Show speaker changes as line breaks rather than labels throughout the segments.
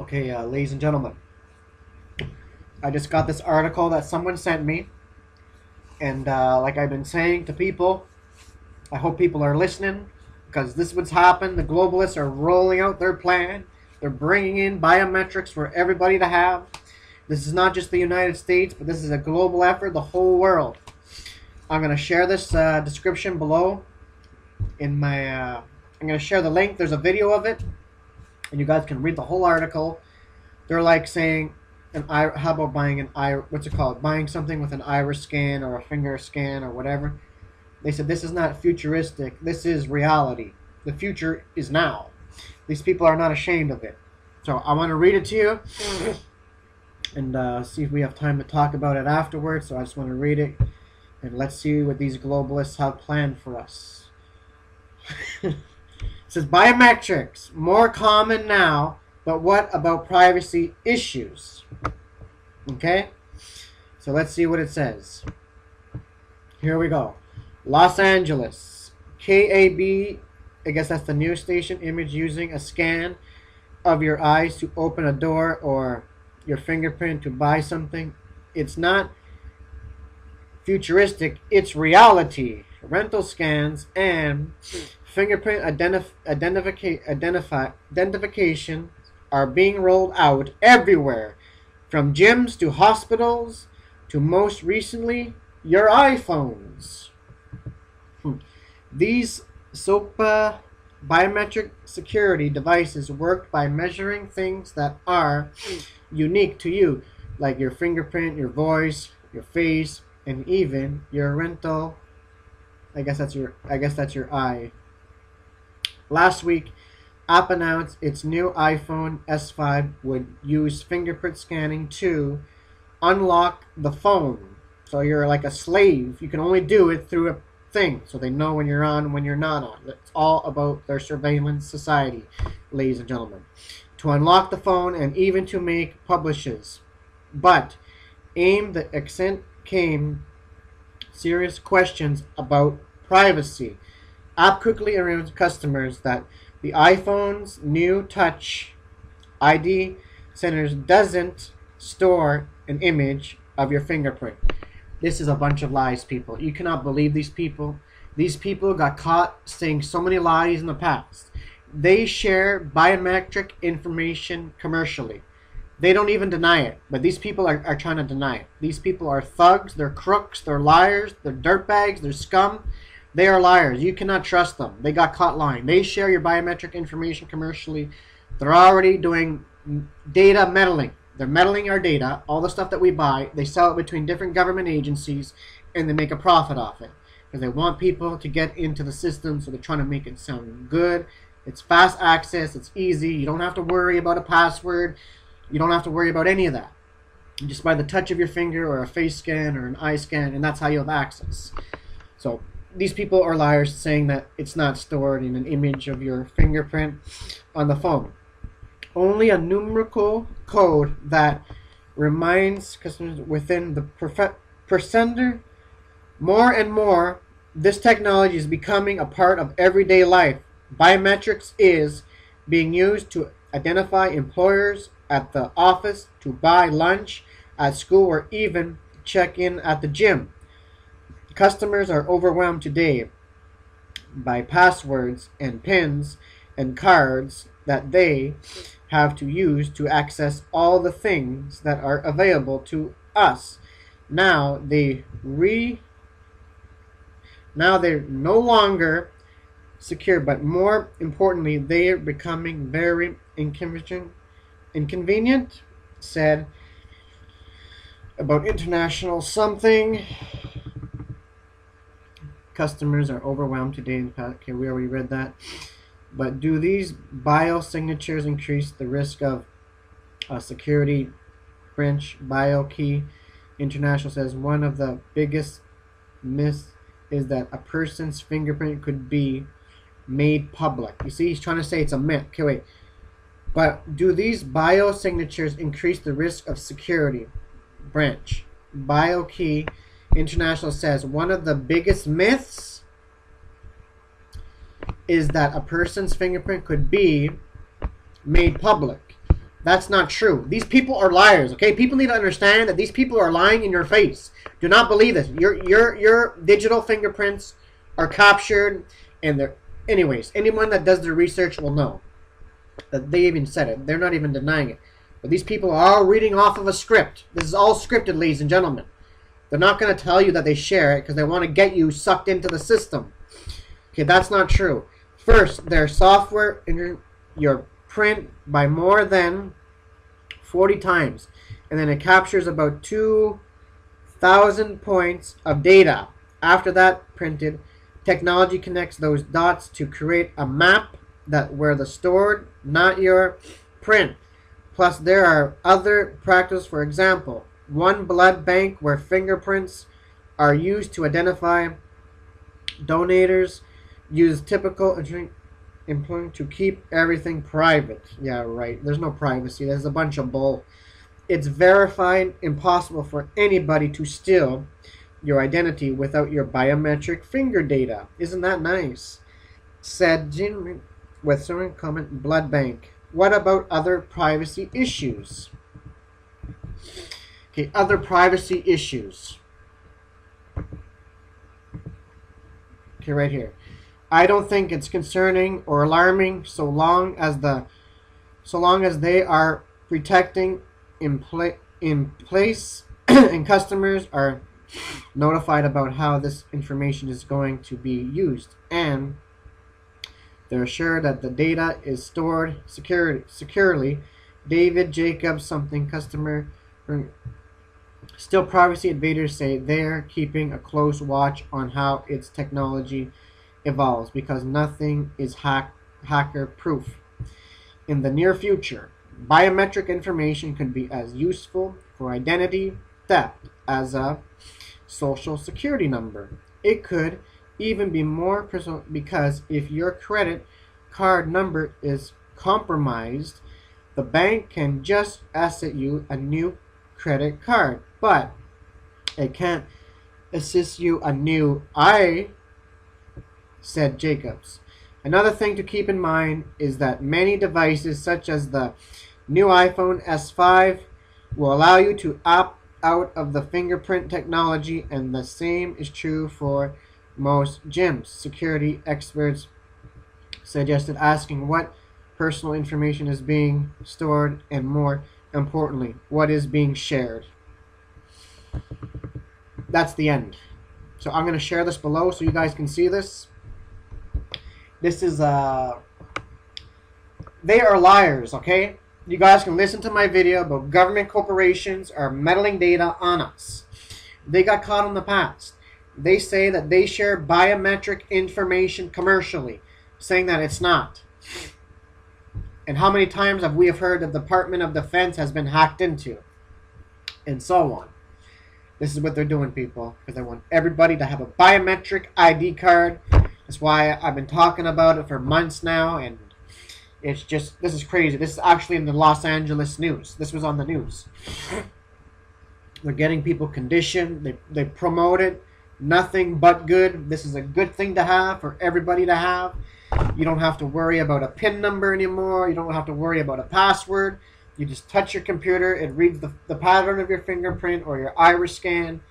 Okay, ladies and gentlemen, I just got this article that someone sent me, and like I've been saying to people, I hope people are listening because this is what's happened. The globalists are rolling out their plan. They're bringing in biometrics for everybody to have. This is not just the United States, but this is a global effort, the whole world. I'm going to share this description below in my. I'm going to share the link. There's a video of it, and you guys can read the whole article. They're like saying, how about buying an what's it called? Buying something with an iris scan or a finger scan or whatever. They said this is not futuristic. This is reality. The future is now. These people are not ashamed of it. So I want to read it to you and see if we have time to talk about it afterwards. So I just want to read it and let's see what these globalists have planned for us. It says biometrics more common now, but what about privacy issues? Okay, so let's see what it says. Here we go. Los Angeles, KAB, I guess that's the news station, image using a scan of your eyes to open a door or your fingerprint to buy something. It's not futuristic, it's reality. Rental scans and fingerprint identification are being rolled out everywhere, from gyms to hospitals to most recently your iPhones. These SOPA biometric security devices work by measuring things that are unique to you, like your fingerprint, your voice, your face, and even your rental. I guess that's your eye. Last week, Apple announced its new iPhone S5 would use fingerprint scanning to unlock the phone. So you're like a slave. You can only do it through a thing, so they know when you're on and when you're not on. It's all about their surveillance society, ladies and gentlemen. To unlock the phone and even to make publishes. But the accent came serious questions about privacy. App quickly announced customers that the iPhone's new Touch ID sensor doesn't store an image of your fingerprint. This is a bunch of lies, people. You cannot believe these people. These people got caught saying so many lies in the past. They share biometric information commercially. They don't even deny it, but these people are trying to deny it. These people are thugs, they're crooks, they're liars, they're dirtbags, they're scum. They are liars. You cannot trust them. They got caught lying. They share your biometric information commercially. They're already doing data meddling. They're meddling our data, all the stuff that we buy. They sell it between different government agencies, and they make a profit off it. Because they want people to get into the system, so they're trying to make it sound good. It's fast access. It's easy. You don't have to worry about a password. You don't have to worry about any of that. Just by the touch of your finger or a face scan or an eye scan, and that's how you have access. So these people are liars saying that it's not stored in an image of your fingerprint on the phone. Only a numerical code that reminds customers within the presenter. More and more, this technology is becoming a part of everyday life. Biometrics is being used to identify employers at the office, to buy lunch at school, or even check in at the gym. Customers are overwhelmed today by passwords and pins and cards that they have to use to access all the things that are available to us. Now they're no longer secure, but more importantly, they are becoming very inconvenient, said about international something. Customers are overwhelmed today. Okay, we already read that. But do these biosignatures increase the risk of security breach? BioKey International says one of the biggest myths is that a person's fingerprint could be made public. You see, he's trying to say it's a myth. Okay, wait. But do these biosignatures increase the risk of security breach? BioKey International says one of the biggest myths is that a person's fingerprint could be made public. That's not true. These people are liars, okay? People need to understand that these people are lying in your face. Do not believe this. Your digital fingerprints are captured, and they're... Anyways, anyone that does their research will know that they even said it. They're not even denying it. But these people are all reading off of a script. This is all scripted, ladies and gentlemen. They're not going to tell you that they share it because they want to get you sucked into the system. Okay, that's not true. First, their software in your print by more than 40 times. And then it captures about 2,000 points of data. After that, printed, technology connects those dots to create a map that where the stored, not your print. Plus, there are other practices. For example, one blood bank where fingerprints are used to identify donors. Use typical employing to keep everything private. Yeah, right. There's no privacy. There's a bunch of bull. It's verified impossible for anybody to steal your identity without your biometric finger data. Isn't that nice? Said Jin with some comment, blood bank. What about other privacy issues? Okay, other privacy issues. Okay, right here. I don't think it's concerning or alarming so long as they are protecting in place and customers are notified about how this information is going to be used, and they're assured that the data is stored securely. David Jacobs, something customer. Still, privacy invaders say they're keeping a close watch on how its technology evolves because nothing is hacker proof. In the near future, biometric information could be as useful for identity theft as a social security number. It could even be more personal because if your credit card number is compromised, the bank can just asset you a new credit card, but it can't assist you a new said Jacobs. Another thing to keep in mind is that many devices, such as the new iPhone S5, will allow you to opt out of the fingerprint technology, and the same is true for most gyms. Security experts suggested asking what personal information is being stored, and more importantly, what is being shared. That's the end. So I'm going to share this below so you guys can see this. This is they are liars, okay? You guys can listen to my video about government corporations are meddling data on us. They got caught in the past. They say that they share biometric information commercially, saying that it's not. And how many times have we heard the Department of Defense has been hacked into? And so on. This is what they're doing, people, because they want everybody to have a biometric ID card. That's why I've been talking about it for months now, and it's just, this is crazy. This is actually in the Los Angeles news. This was on the news. They're getting people conditioned. They promote it. Nothing but good. This is a good thing to have for everybody to have. You don't have to worry about a PIN number anymore. You don't have to worry about a password. You just touch your computer. It reads the pattern of your fingerprint or your iris scan.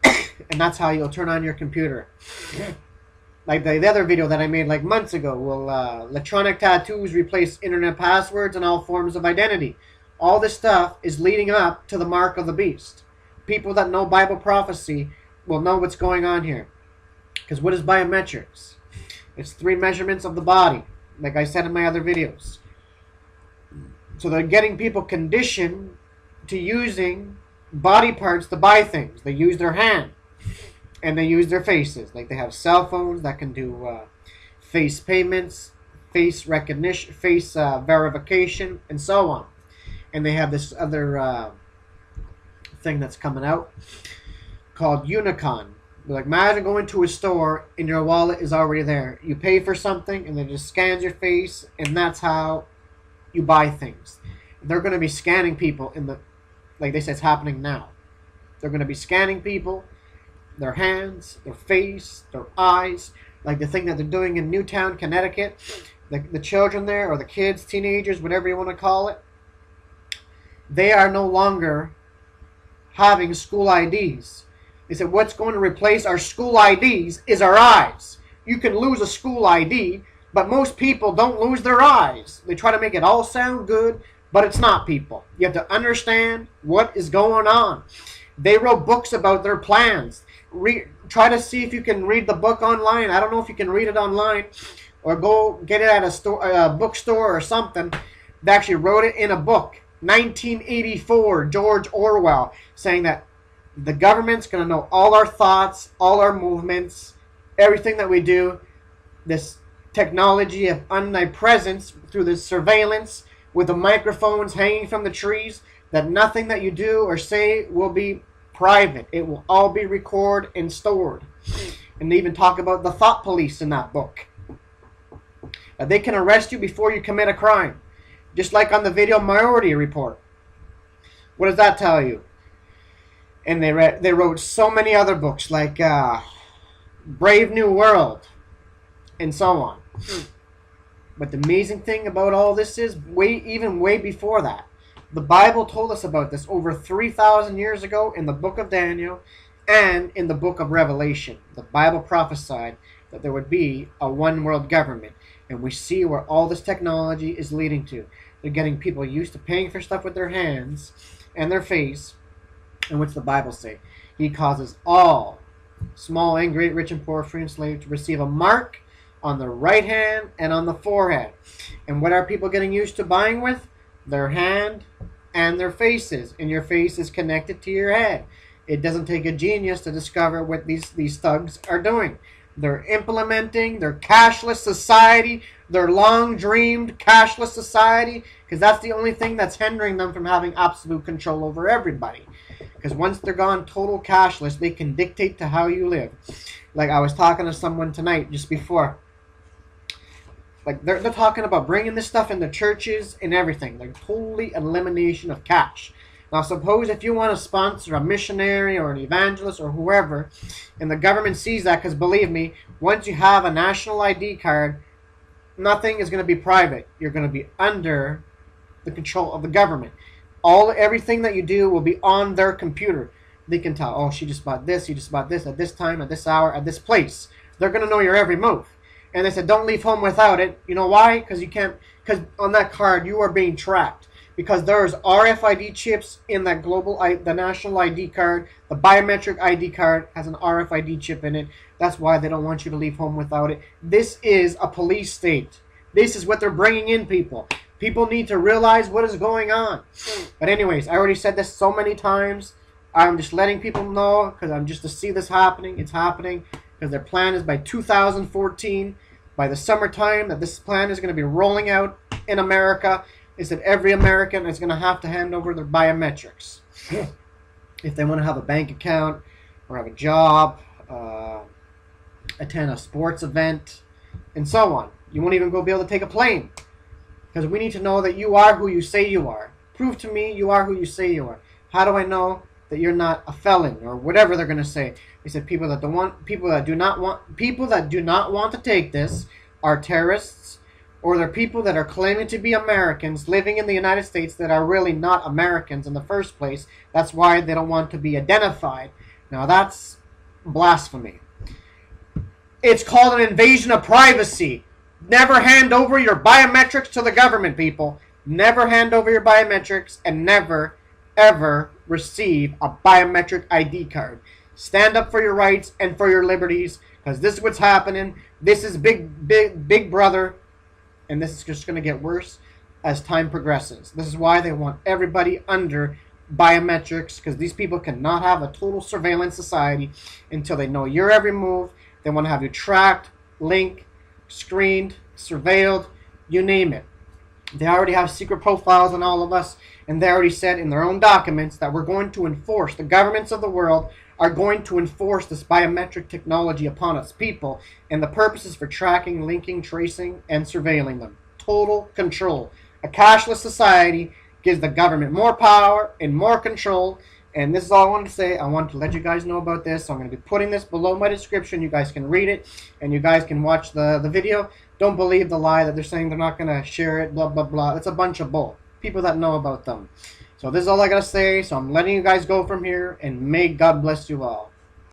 And that's how you'll turn on your computer. Like the other video that I made like months ago. Will electronic tattoos replace internet passwords and all forms of identity? All this stuff is leading up to the mark of the beast. People that know Bible prophecy will know what's going on here. Because what is biometrics? It's 3 measurements of the body, like I said in my other videos. So they're getting people conditioned to using body parts to buy things. They use their hand, and they use their faces. Like they have cell phones that can do face payments, face recognition, face verification, and so on. And they have this other thing that's coming out called Unicon. Like, imagine going to a store and your wallet is already there. You pay for something and it just scans your face, and that's how you buy things. They're going to be scanning people in the, like they say, it's happening now. They're going to be scanning people, their hands, their face, their eyes, like the thing that they're doing in Newtown, Connecticut. The children there, or the kids, teenagers, whatever you want to call it, They are no longer having school IDs. They said what's going to replace our school IDs is our eyes. You can lose a school ID, but most people don't lose their eyes. They try to make it all sound good, but it's not, people. You have to understand what is going on. They wrote books about their plans. Try to see if you can read the book online. I don't know if you can read it online or go get it at a bookstore or something. They actually wrote it in a book. 1984, George Orwell, saying that the government's going to know all our thoughts, all our movements, everything that we do. This technology of omnipresence through this surveillance with the microphones hanging from the trees, that nothing that you do or say will be private. It will all be recorded and stored. And they even talk about the thought police in that book. They can arrest you before you commit a crime. Just like on the video Minority Report. What does that tell you? And they wrote so many other books like Brave New World and so on. But the amazing thing about all this is even way before that. The Bible told us about this over 3,000 years ago in the book of Daniel and in the book of Revelation. The Bible prophesied that there would be a one world government. And we see where all this technology is leading to. They're getting people used to paying for stuff with their hands and their face. And what's the Bible say? He causes all, small and great, rich and poor, free and slave, to receive a mark on the right hand and on the forehead. And what are people getting used to buying with? Their hand and their faces. And your face is connected to your head. It doesn't take a genius to discover what these thugs are doing. They're implementing their cashless society, their long-dreamed cashless society, because that's the only thing that's hindering them from having absolute control over everybody. Because once they're gone total cashless, they can dictate to how you live. Like I was talking to someone tonight just before. Like they're talking about bringing this stuff into churches and everything. Like totally elimination of cash. Now suppose if you want to sponsor a missionary or an evangelist or whoever, and the government sees that, because believe me, once you have a national ID card, nothing is going to be private. You're going to be under the control of the government. Everything that you do will be on their computer. They can tell, oh, she just bought this, you just bought this, at this time, at this hour, at this place. They're going to know your every move. And they said, don't leave home without it. You know why? Because on that card, you are being tracked. Because there's RFID chips in that the national ID card. The biometric ID card has an RFID chip in it. That's why they don't want you to leave home without it. This is a police state. This is what they're bringing in, people. People need to realize what is going on. But anyways, I already said this so many times. I'm just letting people know because I'm just to see this happening. It's happening because their plan is by 2014, by the summertime, that this plan is going to be rolling out in America. Is that every American is going to have to hand over their biometrics if they want to have a bank account or have a job, attend a sports event, and so on. You won't even be able to take a plane because we need to know that you are who you say you are. Prove to me you are who you say you are. How do I know that you're not a felon or whatever they're going to say? They said people that do not want to take this are terrorists. Or they're people that are claiming to be Americans living in the United States that are really not Americans in the first place. That's why they don't want to be identified. Now that's blasphemy. It's called an invasion of privacy. Never hand over your biometrics to the government, people. Never hand over your biometrics and never, ever receive a biometric ID card. Stand up for your rights and for your liberties because this is what's happening. This is big brother. And this is just going to get worse as time progresses. This is why they want everybody under biometrics, because these people cannot have a total surveillance society until they know your every move. They want to have you tracked, linked, screened, surveilled, you name it. They already have secret profiles on all of us, and they already said in their own documents that we're going to enforce, the governments of the world are going to enforce this biometric technology upon its people, and the purpose is for tracking, linking, tracing, and surveilling them. Total control. A cashless society gives the government more power and more control, and this is all I wanted to say. I wanted to let you guys know about this, so I'm going to be putting this below my description. You guys can read it, and you guys can watch the video. Don't believe the lie that they're saying they're not going to share it, blah, blah, blah. It's a bunch of bull. People that know about them. So So this is all I gotta say. So I'm letting you guys go from here, and may God bless you all.